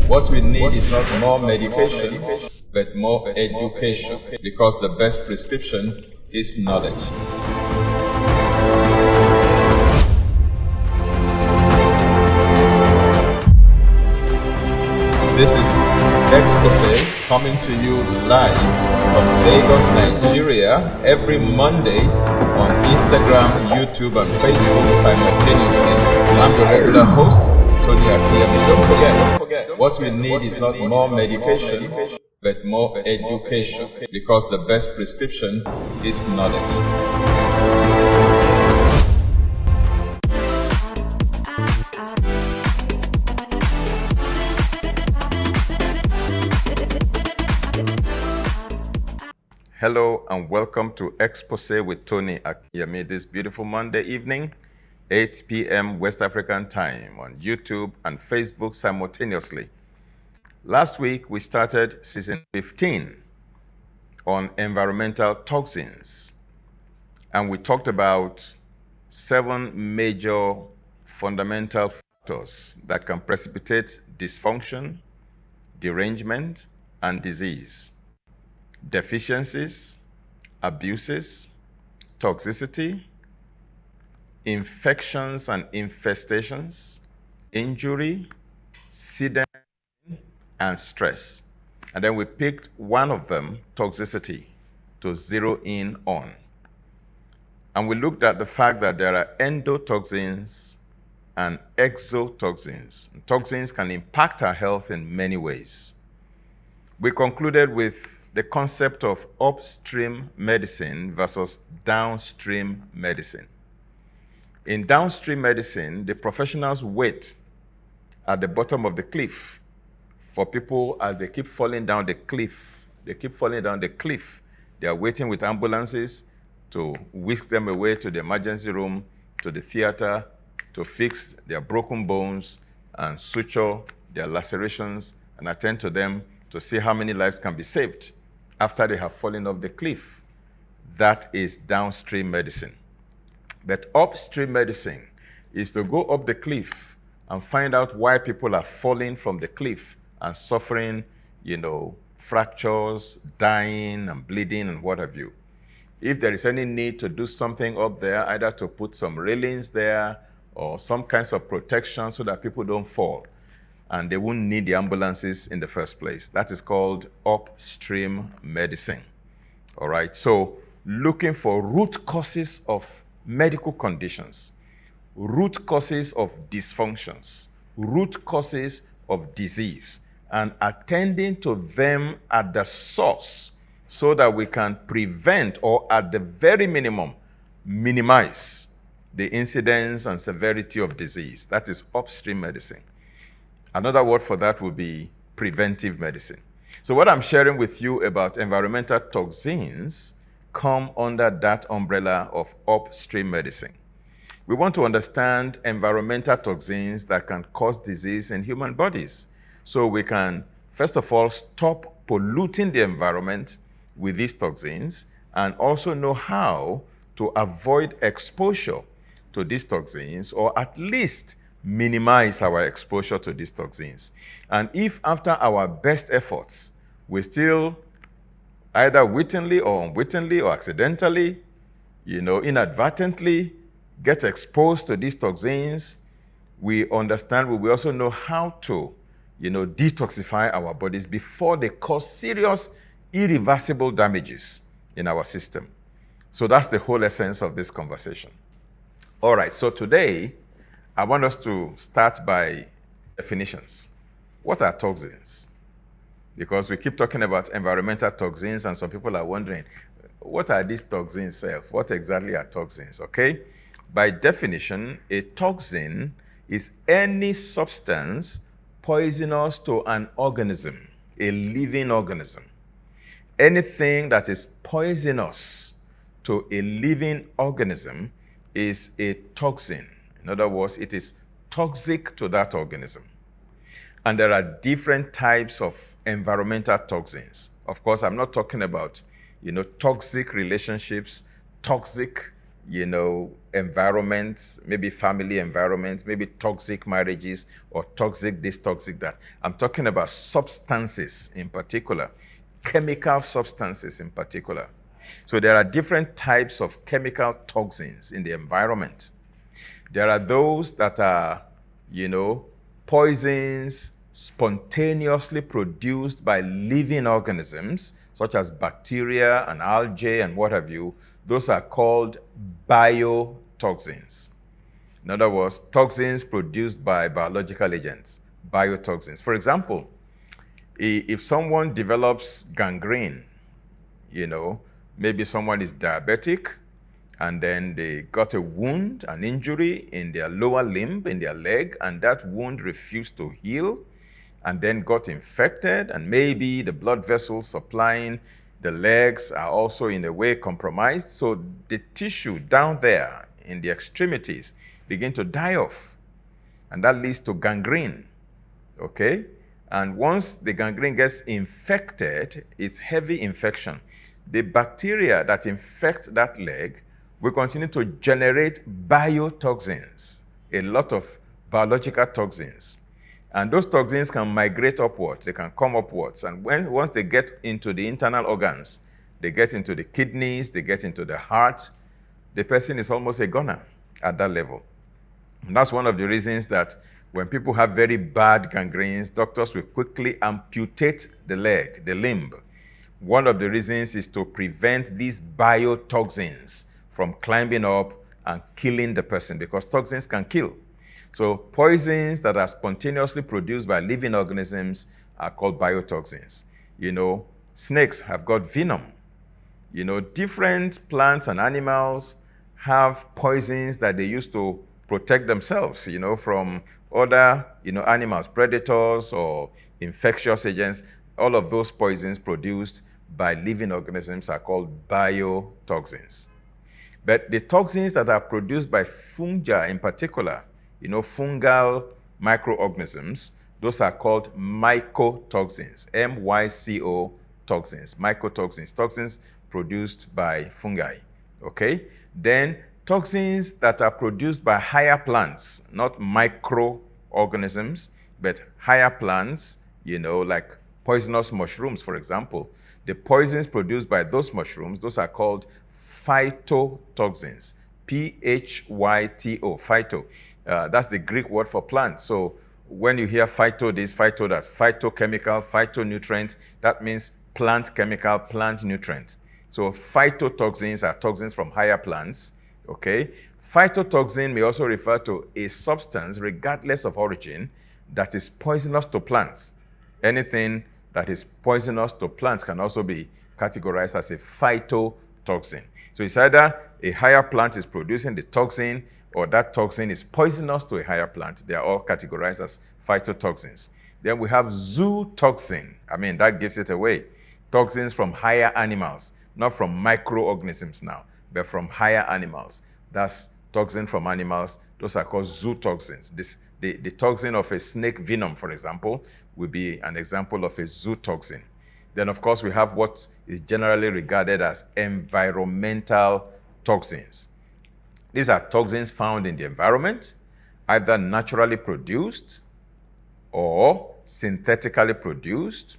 What we need is not more medication, but more education, because the best prescription is knowledge. This is Exposé coming to you live from Lagos, Nigeria, every Monday on Instagram, YouTube, and Facebook simultaneously. I'm the regular host, Tony Akinyemi. Don't forget, what we need is not more medication, but more education, because the best prescription is knowledge. Hello and welcome to Exposé with Tony Akinyemi this beautiful Monday evening, 8 p.m. West African time on YouTube and Facebook simultaneously. Last week we started season 15 on environmental toxins, and we talked about 7 major fundamental factors that can precipitate dysfunction, derangement, and disease. Deficiencies, abuses, toxicity, infections and infestations, injury, sediment, and stress. And then we picked one of them, toxicity, to zero in on. And we looked at the fact that there are endotoxins and exotoxins. Toxins can impact our health in many ways. We concluded with the concept of upstream medicine versus downstream medicine. In downstream medicine, the professionals wait at the bottom of the cliff for people as they keep falling down the cliff. They are waiting with ambulances to whisk them away to the emergency room, to the theater, to fix their broken bones and suture their lacerations and attend to them to see how many lives can be saved after they have fallen off the cliff. That is downstream medicine. But upstream medicine is to go up the cliff and find out why people are falling from the cliff and suffering, fractures, dying and bleeding and what have you. If there is any need to do something up there, either to put some railings there or some kinds of protection so that people don't fall, and they won't need the ambulances in the first place. That is called upstream medicine. All right, so looking for root causes of medical conditions, root causes of dysfunctions, root causes of disease, and attending to them at the source so that we can prevent, or at the very minimum, minimize the incidence and severity of disease. That is upstream medicine. Another word for that would be preventive medicine. So what I'm sharing with you about environmental toxins come under that umbrella of upstream medicine. We want to understand environmental toxins that can cause disease in human bodies, so we can, first of all, stop polluting the environment with these toxins, and also know how to avoid exposure to these toxins, or at least minimize our exposure to these toxins. And if after our best efforts, we still either wittingly or unwittingly or accidentally, inadvertently get exposed to these toxins, we understand, we also know how to, detoxify our bodies before they cause serious, irreversible damages in our system. So that's the whole essence of this conversation. All right, so today, I want us to start by definitions. What are toxins? Because we keep talking about environmental toxins, and some people are wondering, what are these toxins self? What exactly are toxins, okay? By definition, a toxin is any substance poisonous to an organism, a living organism. Anything that is poisonous to a living organism is a toxin. In other words, it is toxic to that organism. And there are different types of environmental toxins. Of course, I'm not talking about, toxic relationships, toxic, environments, maybe family environments, maybe toxic marriages or toxic this, toxic that. I'm talking about substances in particular, chemical substances in particular. So there are different types of chemical toxins in the environment. There are those that are, poisons spontaneously produced by living organisms, such as bacteria and algae and what have you. Those are called biotoxins. In other words, toxins produced by biological agents, biotoxins. For example, if someone develops gangrene, maybe someone is diabetic, and then they got a wound, an injury in their lower limb, in their leg, and that wound refused to heal, and then got infected, and maybe the blood vessels supplying the legs are also in a way compromised. So the tissue down there in the extremities begin to die off, and that leads to gangrene, okay? And once the gangrene gets infected, it's heavy infection. The bacteria that infect that leg will continue to generate biotoxins, a lot of biological toxins. And those toxins can migrate upwards, they can come upwards. And once they get into the internal organs, they get into the kidneys, they get into the heart, the person is almost a goner at that level. And that's one of the reasons that when people have very bad gangrenes, doctors will quickly amputate the leg, the limb. One of the reasons is to prevent these biotoxins from climbing up and killing the person, because toxins can kill. So poisons that are spontaneously produced by living organisms are called biotoxins. Snakes have got venom. Different plants and animals have poisons that they use to protect themselves, from other, animals, predators or infectious agents. All of those poisons produced by living organisms are called biotoxins. But the toxins that are produced by fungi in particular, fungal microorganisms, those are called mycotoxins, M-Y-C-O toxins, mycotoxins, toxins produced by fungi, okay? Then toxins that are produced by higher plants, not microorganisms, but higher plants, like poisonous mushrooms, for example. The poisons produced by those mushrooms, those are called phytotoxins, P-H-Y-T-O, phyto. That's the Greek word for plant. So when you hear phyto this, phyto that, phytochemical, phytonutrient, that means plant chemical, plant nutrient. So phytotoxins are toxins from higher plants, okay? Phytotoxin may also refer to a substance, regardless of origin, that is poisonous to plants. Anything that is poisonous to plants can also be categorized as a phytotoxin. So it's either a higher plant is producing the toxin, or that toxin is poisonous to a higher plant. They are all categorized as phytotoxins. Then we have zootoxin. That gives it away. Toxins from higher animals, not from microorganisms now, but from higher animals. That's toxin from animals. Those are called zootoxins. The toxin of a snake venom, for example, will be an example of a zootoxin. Then, of course, we have what is generally regarded as environmental toxins. These are toxins found in the environment, either naturally produced or synthetically produced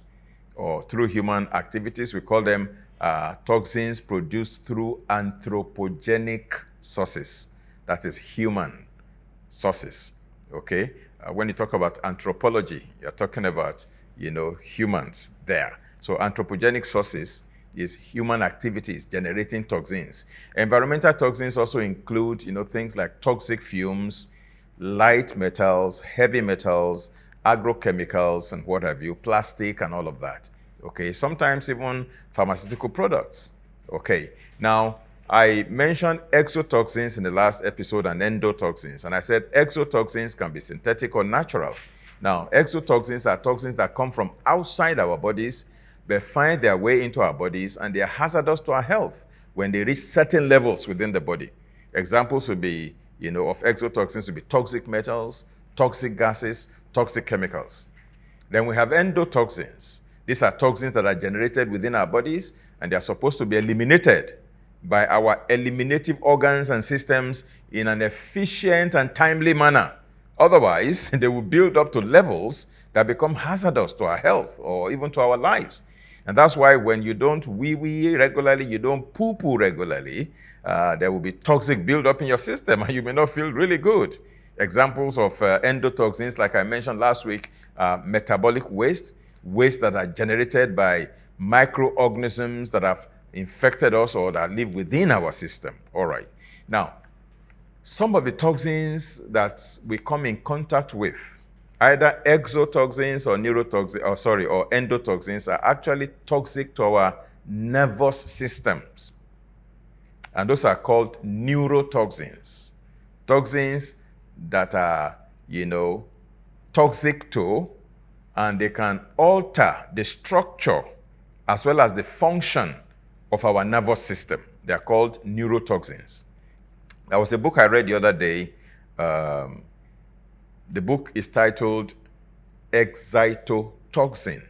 or through human activities. We call them toxins produced through anthropogenic sources, that is human sources, okay? When you talk about anthropology, you're talking about, humans there. So anthropogenic sources is human activities generating toxins. Environmental toxins also include, things like toxic fumes, light metals, heavy metals, agrochemicals, and what have you, plastic and all of that. Okay, sometimes even pharmaceutical products. Okay, now I mentioned exotoxins in the last episode and endotoxins, and I said exotoxins can be synthetic or natural. Now, exotoxins are toxins that come from outside our bodies, but find their way into our bodies, and they are hazardous to our health when they reach certain levels within the body. Examples would be, of exotoxins would be toxic metals, toxic gases, toxic chemicals. Then we have endotoxins. These are toxins that are generated within our bodies, and they are supposed to be eliminated by our eliminative organs and systems in an efficient and timely manner. Otherwise, they will build up to levels that become hazardous to our health or even to our lives. And that's why when you don't wee-wee regularly, you don't poo-poo regularly, there will be toxic buildup in your system and you may not feel really good. Examples of endotoxins, like I mentioned last week, metabolic waste that are generated by microorganisms that have infected us or that live within our system. All right. Now, some of the toxins that we come in contact with, either exotoxins or or endotoxins, are actually toxic to our nervous systems. And those are called neurotoxins. Toxins that are, toxic to, and they can alter the structure as well as the function of our nervous system. They are called neurotoxins. There was a book I read the other day. The book is titled Excitotoxin,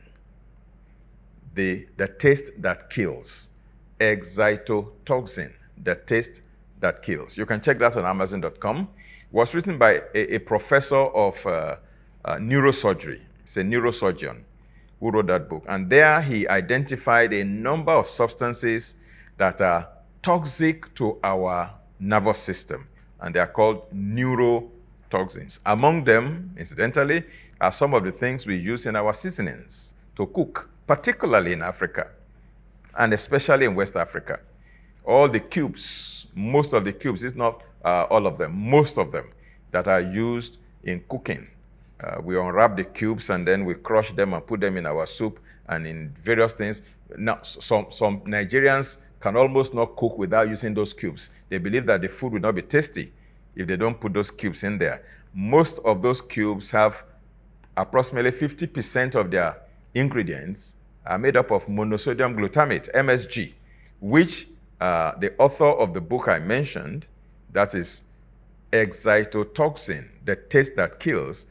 the taste that kills. Excitotoxin, the taste that kills. You can check that on Amazon.com. It was written by a professor of neurosurgery. He's a neurosurgeon who wrote that book. And there he identified a number of substances that are toxic to our nervous system, and they are called neurotoxins. Among them, incidentally, are some of the things we use in our seasonings to cook, particularly in Africa, and especially in West Africa. All the cubes, most of the cubes, it's not all of them, most of them that are used in cooking. We unwrap the cubes and then we crush them and put them in our soup and in various things. Now, some Nigerians can almost not cook without using those cubes. They believe that the food will not be tasty if they don't put those cubes in there. Most of those cubes have approximately 50% of their ingredients are made up of monosodium glutamate, MSG, which the author of the book I mentioned, that is Excitotoxin, the taste that kills,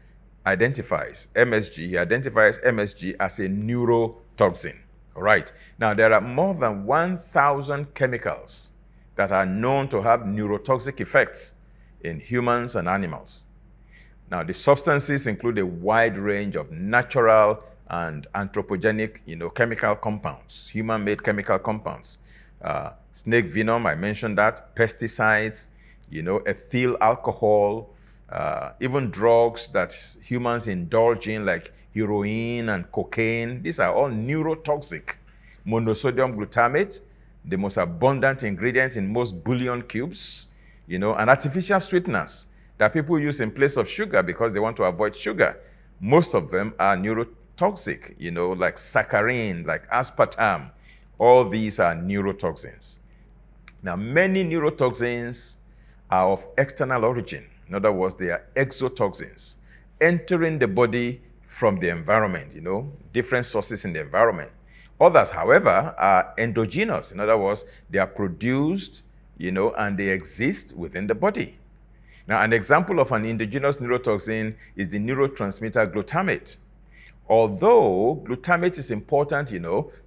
identifies MSG. He identifies MSG as a neurotoxin. All right. Now, there are more than 1,000 chemicals that are known to have neurotoxic effects in humans and animals. Now, the substances include a wide range of natural and anthropogenic, chemical compounds, human-made chemical compounds. Snake venom, I mentioned that, pesticides, ethyl alcohol, even drugs that humans indulge in, like heroin and cocaine. These are all neurotoxic. Monosodium glutamate, the most abundant ingredient in most bouillon cubes, and artificial sweeteners that people use in place of sugar because they want to avoid sugar. Most of them are neurotoxic, like saccharin, like aspartame. All these are neurotoxins. Now, many neurotoxins are of external origin. In other words, they are exotoxins entering the body from the environment, different sources in the environment. Others, however, are endogenous. In other words, they are produced, and they exist within the body. Now, an example of an endogenous neurotoxin is the neurotransmitter glutamate. Although glutamate is important,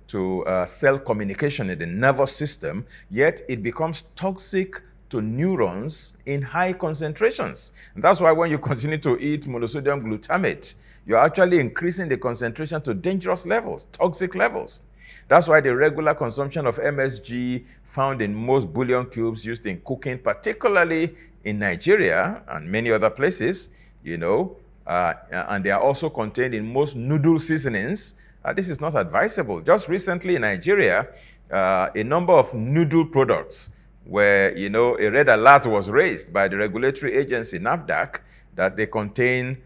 to cell communication in the nervous system, yet it becomes toxic to neurons in high concentrations. And that's why when you continue to eat monosodium glutamate, you're actually increasing the concentration to dangerous levels, toxic levels. That's why the regular consumption of MSG found in most bouillon cubes used in cooking, particularly in Nigeria and many other places, and they are also contained in most noodle seasonings. This is not advisable. Just recently in Nigeria, a number of noodle products where, a red alert was raised by the regulatory agency, NAFDAC, that they contain,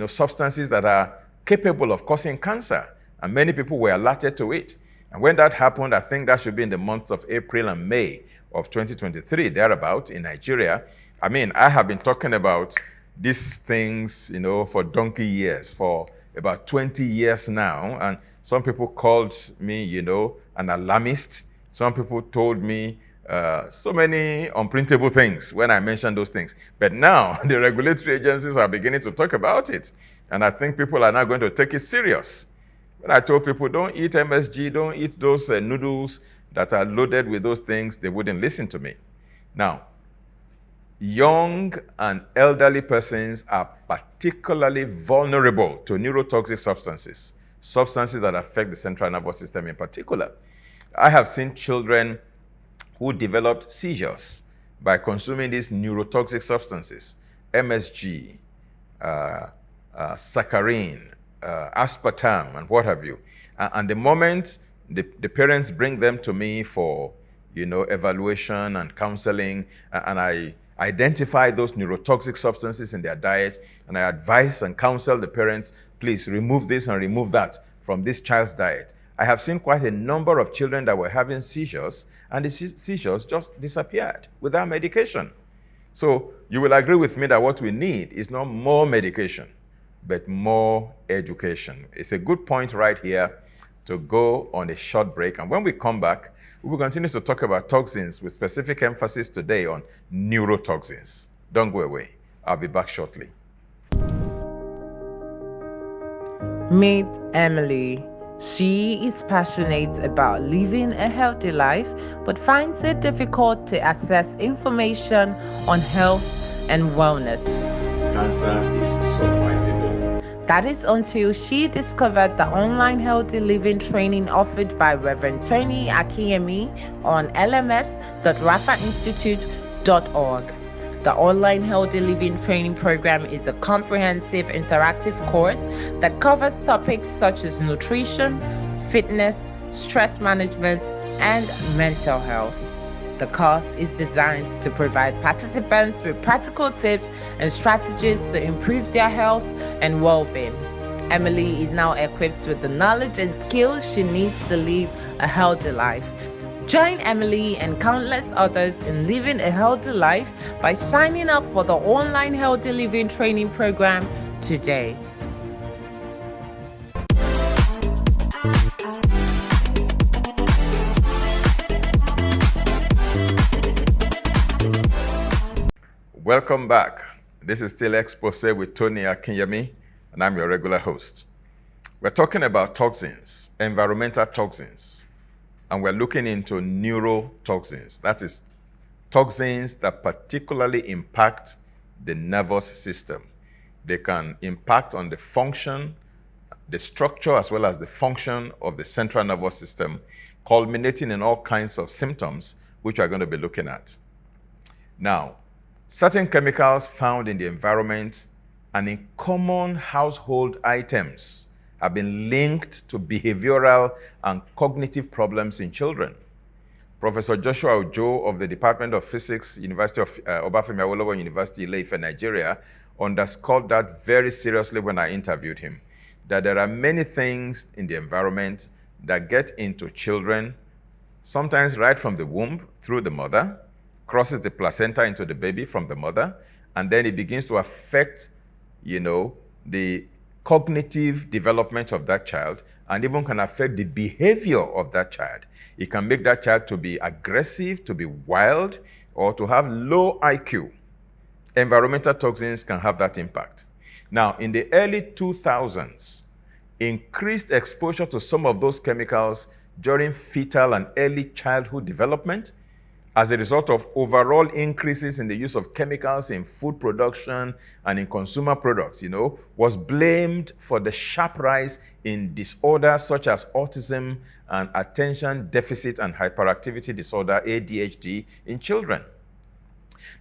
substances that are capable of causing cancer. And many people were alerted to it. And when that happened, I think that should be in the months of April and May of 2023, thereabout, in Nigeria. I have been talking about these things, for donkey years, for about 20 years now. And some people called me, an alarmist. Some people told me so many unprintable things when I mentioned those things. But now the regulatory agencies are beginning to talk about it. And I think people are now going to take it serious. When I told people, don't eat MSG, don't eat those noodles, that are loaded with those things, they wouldn't listen to me. Now, young and elderly persons are particularly vulnerable to neurotoxic substances, substances that affect the central nervous system in particular. I have seen children who developed seizures by consuming these neurotoxic substances, MSG, saccharin, aspartame, and what have you. And the moment the parents bring them to me for, evaluation and counseling, and I identify those neurotoxic substances in their diet, and I advise and counsel the parents, please remove this and remove that from this child's diet. I have seen quite a number of children that were having seizures, and the seizures just disappeared without medication. So you will agree with me that what we need is not more medication, but more education. It's a good point right here to go on a short break. And when we come back, we will continue to talk about toxins with specific emphasis today on neurotoxins. Don't go away. I'll be back shortly. Meet Emily. She is passionate about living a healthy life, but finds it difficult to access information on health and wellness. Cancer is survivable. That is until she discovered the online healthy living training offered by Rev Tony Akinyemi on lms.rafainstitute.org. The online healthy living training program is a comprehensive interactive course that covers topics such as nutrition, fitness, stress management, and mental health. The course is designed to provide participants with practical tips and strategies to improve their health and well-being. Emily is now equipped with the knowledge and skills she needs to live a healthy life. Join Emily and countless others in living a healthy life by signing up for the online healthy living training program today. Welcome back. This is still Exposé with Tony Akinyemi, and I'm your regular host. We're talking about toxins, environmental toxins, and we're looking into neurotoxins. That is, toxins that particularly impact the nervous system. They can impact on the function, the structure, as well as the function of the central nervous system, culminating in all kinds of symptoms, which we're going to be looking at. Now, certain chemicals found in the environment and in common household items have been linked to behavioral and cognitive problems in children. Professor Joshua Ojo of the Department of Physics, University of Obafemi Awolowo University, Ile-Ife, Nigeria, underscored that very seriously when I interviewed him, that there are many things in the environment that get into children, sometimes right from the womb through the mother, crosses the placenta into the baby from the mother, and then it begins to affect, the cognitive development of that child, and even can affect the behavior of that child. It can make that child to be aggressive, to be wild, or to have low IQ. Environmental toxins can have that impact. Now, in the early 2000s, increased exposure to some of those chemicals during fetal and early childhood development, as a result of overall increases in the use of chemicals in food production and in consumer products, was blamed for the sharp rise in disorders such as autism and attention deficit and hyperactivity disorder, ADHD, in children.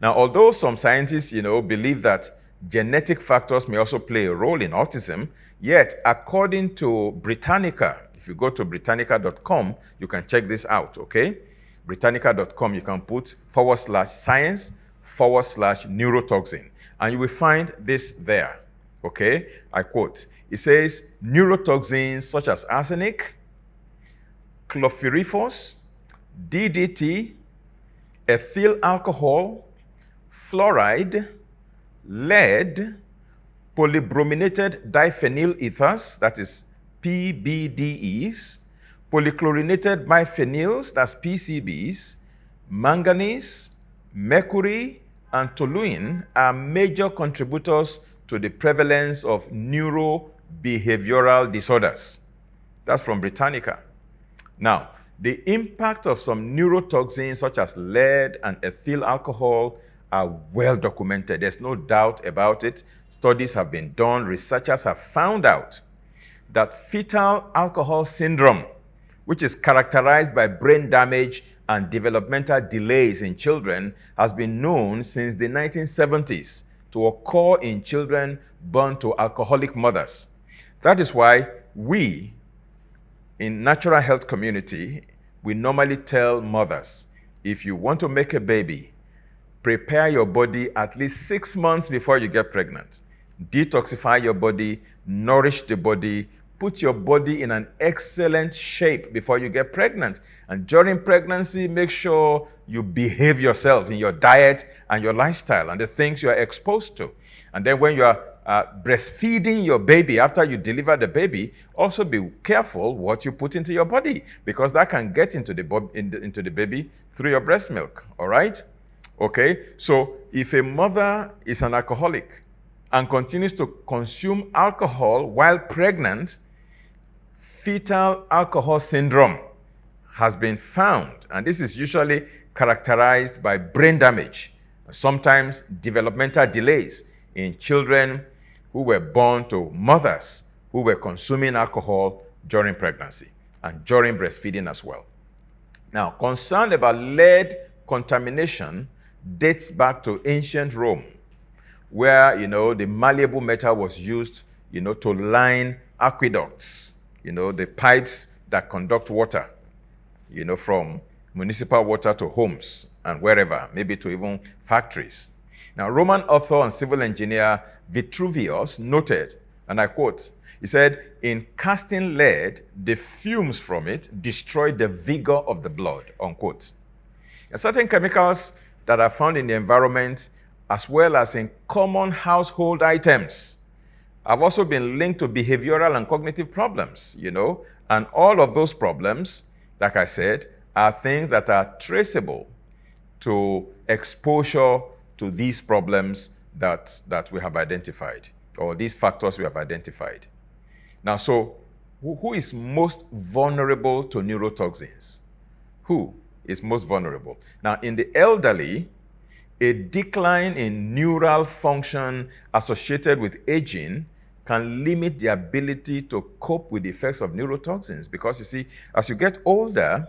Now, although some scientists, believe that genetic factors may also play a role in autism, yet, according to Britannica, if you go to Britannica.com, you can check this out, okay? Britannica.com, you can put /science/neurotoxin, and you will find this there, okay? I quote, it says, neurotoxins such as arsenic, chlorpyrifos, DDT, ethyl alcohol, fluoride, lead, polybrominated diphenyl ethers, that is PBDEs, polychlorinated biphenyls, that's PCBs, manganese, mercury, and toluene are major contributors to the prevalence of neurobehavioral disorders. That's from Britannica. Now, The impact of some neurotoxins such as lead and ethyl alcohol are well documented. There's no doubt about it. Studies have been done. Researchers have found out that fetal alcohol syndrome, which is characterized by brain damage and developmental delays in children, has been known since the 1970s to occur in children born to alcoholic mothers. That is why we, in natural health community, we normally tell mothers, if you want to make a baby, prepare your body at least 6 months before you get pregnant. Detoxify your body, nourish the body, put your body in an excellent shape before you get pregnant. And during pregnancy, make sure you behave yourself in your diet and your lifestyle and the things you are exposed to. And then when you are breastfeeding your baby after you deliver the baby, also be careful what you put into your body, because that can get into the baby through your breast milk. All right? Okay? So if a mother is an alcoholic and continues to consume alcohol while pregnant, fetal alcohol syndrome has been found, and this is usually characterized by brain damage, sometimes developmental delays in children who were born to mothers who were consuming alcohol during pregnancy and during breastfeeding as well. Now, concern about lead contamination dates back to ancient Rome, where, the malleable metal was used, to line aqueducts, the pipes that conduct water, from municipal water to homes and wherever, maybe to even factories. Now, Roman author and civil engineer Vitruvius noted, and I quote, he said, in casting lead, the fumes from it destroyed the vigor of the blood, unquote. There are certain chemicals that are found in the environment as well as in common household items have also been linked to behavioral and cognitive problems, and all of those problems, like I said, are things that are traceable to exposure to these problems that we have identified, or these factors we have identified. Now, so who is most vulnerable to neurotoxins? Who is most vulnerable? Now, in the elderly, a decline in neural function associated with aging can limit the ability to cope with the effects of neurotoxins, because you see, as you get older,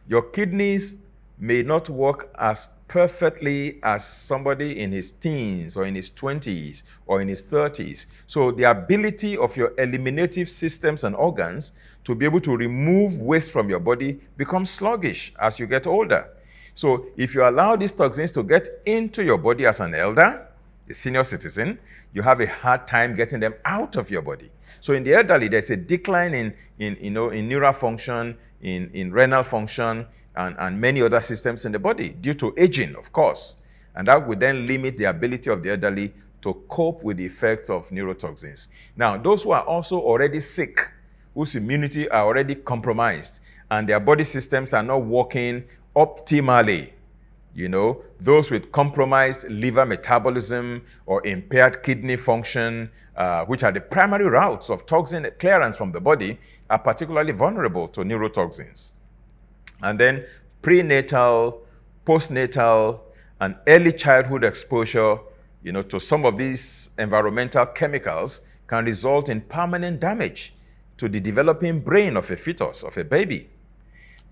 your kidneys may not work as perfectly as somebody in his teens or in his 20s or in his 30s. So the ability of your eliminative systems and organs to be able to remove waste from your body becomes sluggish as you get older. So if you allow these toxins to get into your body as an elder, a senior citizen, you have a hard time getting them out of your body. So in the elderly, there's a decline in neural function, in renal function, and many other systems in the body due to aging, of course. And that would then limit the ability of the elderly to cope with the effects of neurotoxins. Now, those who are also already sick, whose immunity are already compromised, and their body systems are not working optimally, those with compromised liver metabolism or impaired kidney function, which are the primary routes of toxin clearance from the body, are particularly vulnerable to neurotoxins. And then prenatal, postnatal, and early childhood exposure, to some of these environmental chemicals can result in permanent damage to the developing brain of a fetus, of a baby.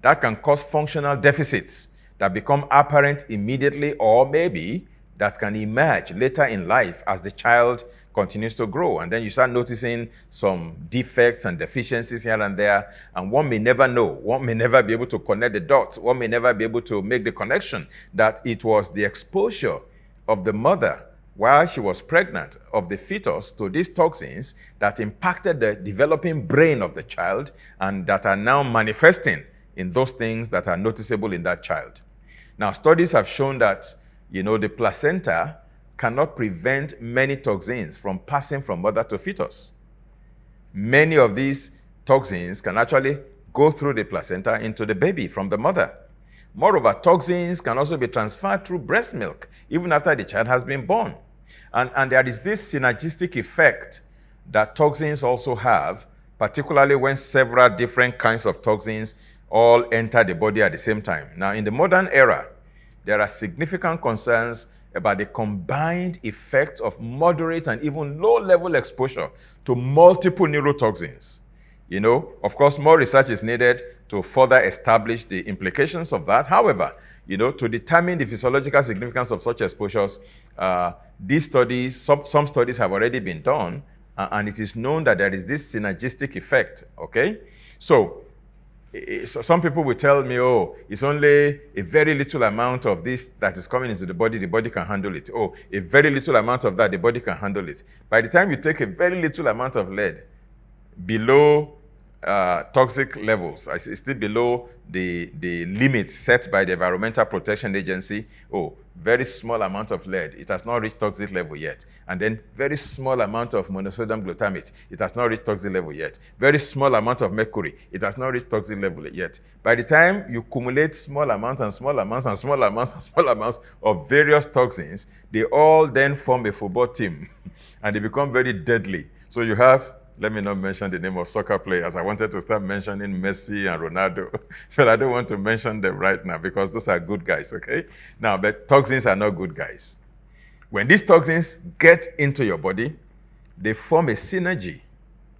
That can cause functional deficits that become apparent immediately, or maybe that can emerge later in life as the child continues to grow. And then you start noticing some defects and deficiencies here and there, and one may never know, one may never be able to connect the dots, one may never be able to make the connection that it was the exposure of the mother while she was pregnant of the fetus to these toxins that impacted the developing brain of the child, and that are now manifesting in those things that are noticeable in that child. Now, studies have shown that, the placenta cannot prevent many toxins from passing from mother to fetus. Many of these toxins can actually go through the placenta into the baby from the mother. Moreover, toxins can also be transferred through breast milk, even after the child has been born. And there is this synergistic effect that toxins also have, particularly when several different kinds of toxins all enter the body at the same time. Now, in the modern era, there are significant concerns about the combined effects of moderate and even low-level exposure to multiple neurotoxins. Of course, more research is needed to further establish the implications of that. However, to determine the physiological significance of such exposures, these studies, some studies have already been done, and it is known that there is this synergistic effect, okay? So some people will tell me, oh, it's only a very little amount of this that is coming into the body can handle it. Oh, a very little amount of that, the body can handle it. By the time you take a very little amount of lead below toxic levels, it's still below the limits set by the Environmental Protection Agency. Oh, very small amount of lead, it has not reached toxic level yet. And then very small amount of monosodium glutamate, it has not reached toxic level yet. Very small amount of mercury, it has not reached toxic level yet. By the time you accumulate small amounts and small amounts and small amounts and small amounts of various toxins, they all then form a football team and they become very deadly. So you have, let me not mention the name of soccer players. I wanted to start mentioning Messi and Ronaldo, but I don't want to mention them right now because those are good guys, okay? Now, but toxins are not good guys. When these toxins get into your body, they form a synergy.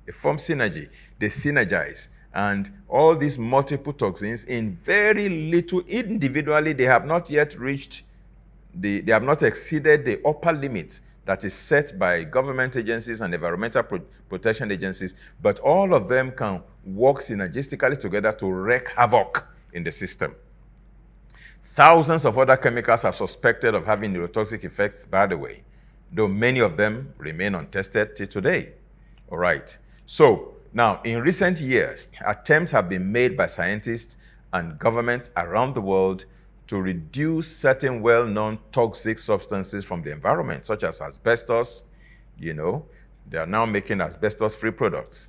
They form synergy. They synergize. And all these multiple toxins in very little, individually, they have not yet reached, they have not exceeded the upper limit that is set by government agencies and environmental protection agencies, but all of them can work synergistically together to wreak havoc in the system. Thousands of other chemicals are suspected of having neurotoxic effects, by the way, though many of them remain untested till today. All right. So now, in recent years, attempts have been made by scientists and governments around the world to reduce certain well-known toxic substances from the environment, such as asbestos. They are now making asbestos-free products.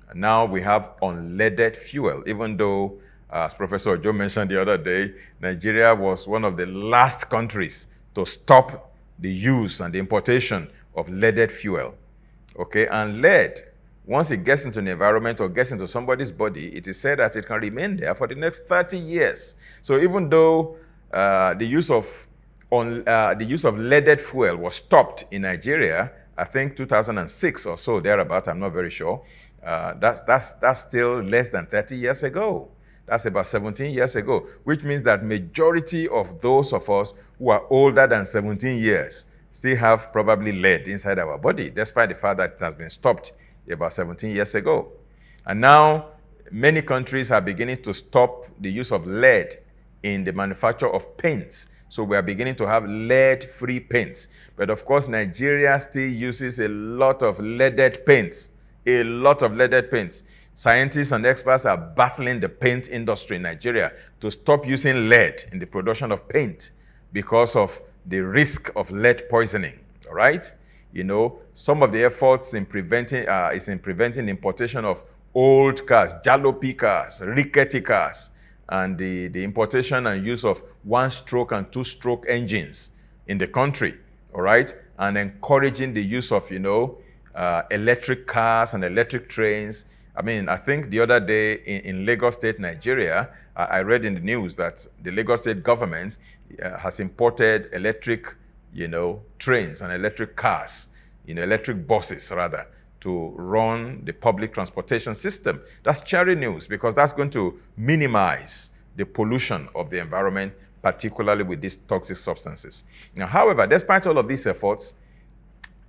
And now we have unleaded fuel, even though, as Professor Ojo mentioned the other day, Nigeria was one of the last countries to stop the use and the importation of leaded fuel. Okay, and lead, once it gets into the environment or gets into somebody's body, it is said that it can remain there for the next 30 years. So even though the use of leaded fuel was stopped in Nigeria, I think 2006 or so, thereabout, I'm not very sure, that's still less than 30 years ago. That's about 17 years ago, which means that majority of those of us who are older than 17 years still have probably lead inside our body, despite the fact that it has been stopped about 17 years ago. And now, many countries are beginning to stop the use of lead in the manufacture of paints. So we are beginning to have lead-free paints. But of course, Nigeria still uses a lot of leaded paints. A lot of leaded paints. Scientists and experts are battling the paint industry in Nigeria to stop using lead in the production of paint because of the risk of lead poisoning, all right? Some of the efforts in preventing the importation of old cars, jalopy cars, rickety cars, and the importation and use of one-stroke and two-stroke engines in the country, all right? And encouraging the use of, electric cars and electric trains. I mean, I think the other day in Lagos State, Nigeria, I read in the news that the Lagos State government has imported electric, trains and electric cars, electric buses rather, to run the public transportation system. That's cherry news because that's going to minimize the pollution of the environment, particularly with these toxic substances. Now, however, despite all of these efforts,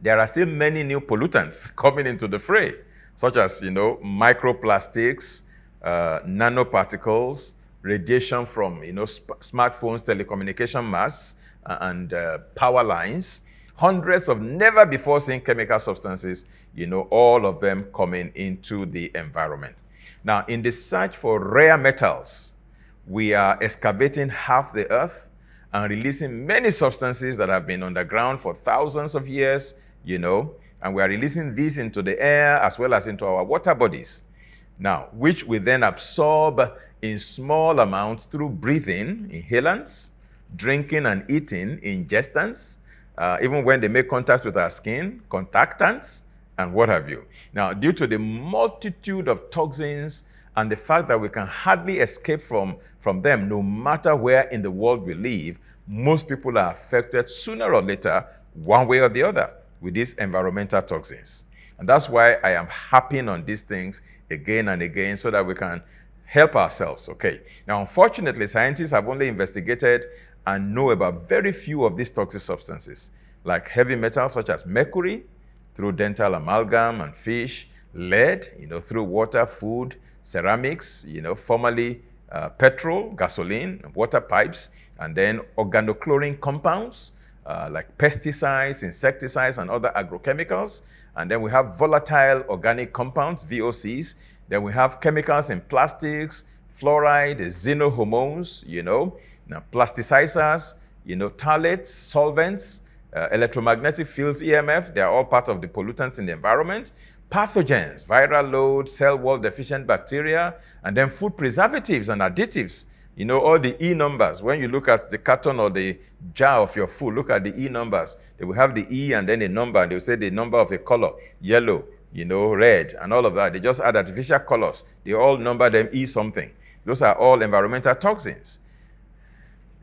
there are still many new pollutants coming into the fray, such as, microplastics, nanoparticles, radiation from, smartphones, telecommunication masts, and power lines, hundreds of never-before-seen chemical substances, all of them coming into the environment. Now, in the search for rare metals, we are excavating half the earth and releasing many substances that have been underground for thousands of years, and we are releasing these into the air as well as into our water bodies. Now, which we then absorb in small amounts through breathing, inhalants, drinking and eating, ingestants, even when they make contact with our skin, contactants, and what have you. Now, due to the multitude of toxins and the fact that we can hardly escape from them no matter where in the world we live. Most people are affected sooner or later, one way or the other, with these environmental toxins. And that's why I am harping on these things again and again so that we can help ourselves, okay? Now, unfortunately, scientists have only investigated and know about very few of these toxic substances, like heavy metals such as mercury, through dental amalgam and fish, lead, through water, food, ceramics, formerly petrol, gasoline, water pipes, and then organochlorine compounds, like pesticides, insecticides, and other agrochemicals. And then we have volatile organic compounds, VOCs. Then we have chemicals in plastics, fluoride, xenohormones, now plasticizers, phthalates, solvents, electromagnetic fields, EMF. They are all part of the pollutants in the environment. Pathogens, viral load, cell wall deficient bacteria, and then food preservatives and additives. All the E numbers. When you look at the carton or the jar of your food, look at the E numbers. They will have the E and then a number, and they will say the number of a color, yellow, red, and all of that. They just add artificial colors. They all number them E something. Those are all environmental toxins.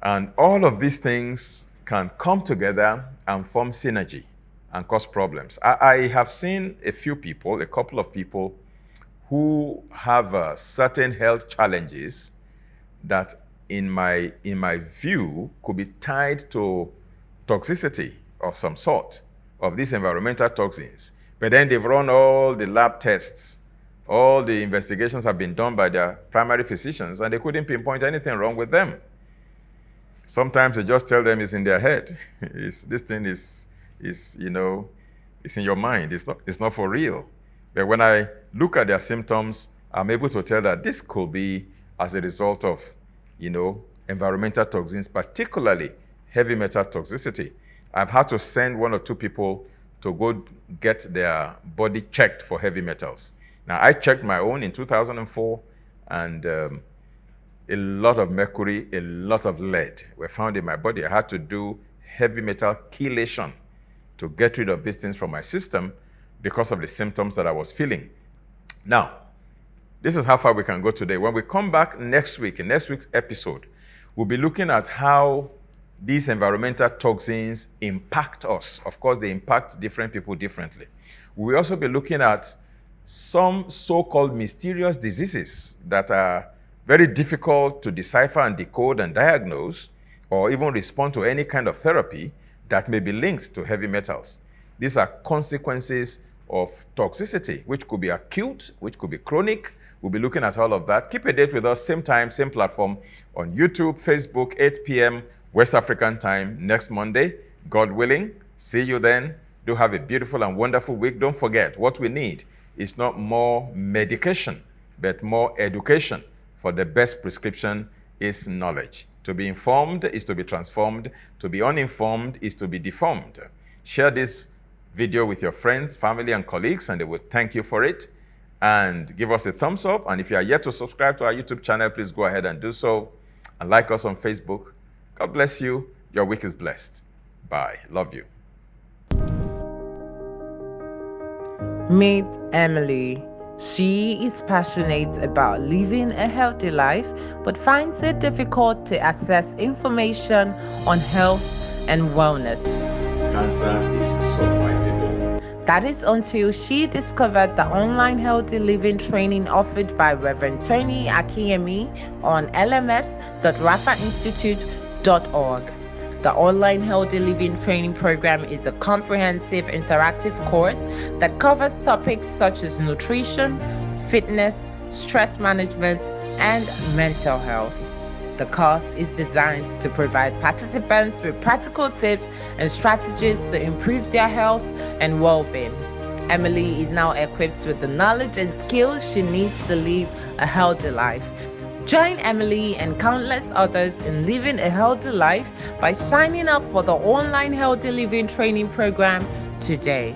And all of these things can come together and form synergy and cause problems. I have seen a couple of people who have certain health challenges that in my view could be tied to toxicity of some sort of these environmental toxins. But then they've run all the lab tests, all the investigations have been done by their primary physicians, and they couldn't pinpoint anything wrong with them. Sometimes they just tell them it's in their head. This thing is it's in your mind. It's not for real. But when I look at their symptoms, I'm able to tell that this could be as a result of, environmental toxins, particularly heavy metal toxicity. I've had to send 1 or 2 people to go get their body checked for heavy metals. Now, I checked my own in 2004, and a lot of mercury, a lot of lead were found in my body. I had to do heavy metal chelation to get rid of these things from my system because of the symptoms that I was feeling. Now, this is how far we can go today. When we come back next week, in next week's episode, we'll be looking at how these environmental toxins impact us. Of course, they impact different people differently. We'll also be looking at some so-called mysterious diseases that are very difficult to decipher and decode and diagnose, or even respond to any kind of therapy that may be linked to heavy metals. These are consequences of toxicity, which could be acute, which could be chronic. We'll be looking at all of that. Keep a date with us, same time, same platform, on YouTube, Facebook, 8 p.m. West African time next Monday. God willing, see you then. Do have a beautiful and wonderful week. Don't forget, what we need is not more medication, but more education. For the best prescription is knowledge. To be informed is to be transformed. To be uninformed is to be deformed. Share this video with your friends, family, and colleagues, and they will thank you for it. And give us a thumbs up. And if you are yet to subscribe to our YouTube channel, please go ahead and do so. And like us on Facebook. God bless you. Your week is blessed. Bye. Love you. Meet Emily. She is passionate about living a healthy life, but finds it difficult to access information on health and wellness. Cancer is survivable. That is until she discovered the online healthy living training offered by Rev Tony Akinyemi on lms.rafainstitute.org. The online healthy living training program is a comprehensive interactive course that covers topics such as nutrition, fitness, stress management, and mental health. The course is designed to provide participants with practical tips and strategies to improve their health and well-being. Emily is now equipped with the knowledge and skills she needs to live a healthy life. Join Emily and countless others in living a healthy life by signing up for the online healthy living training program today.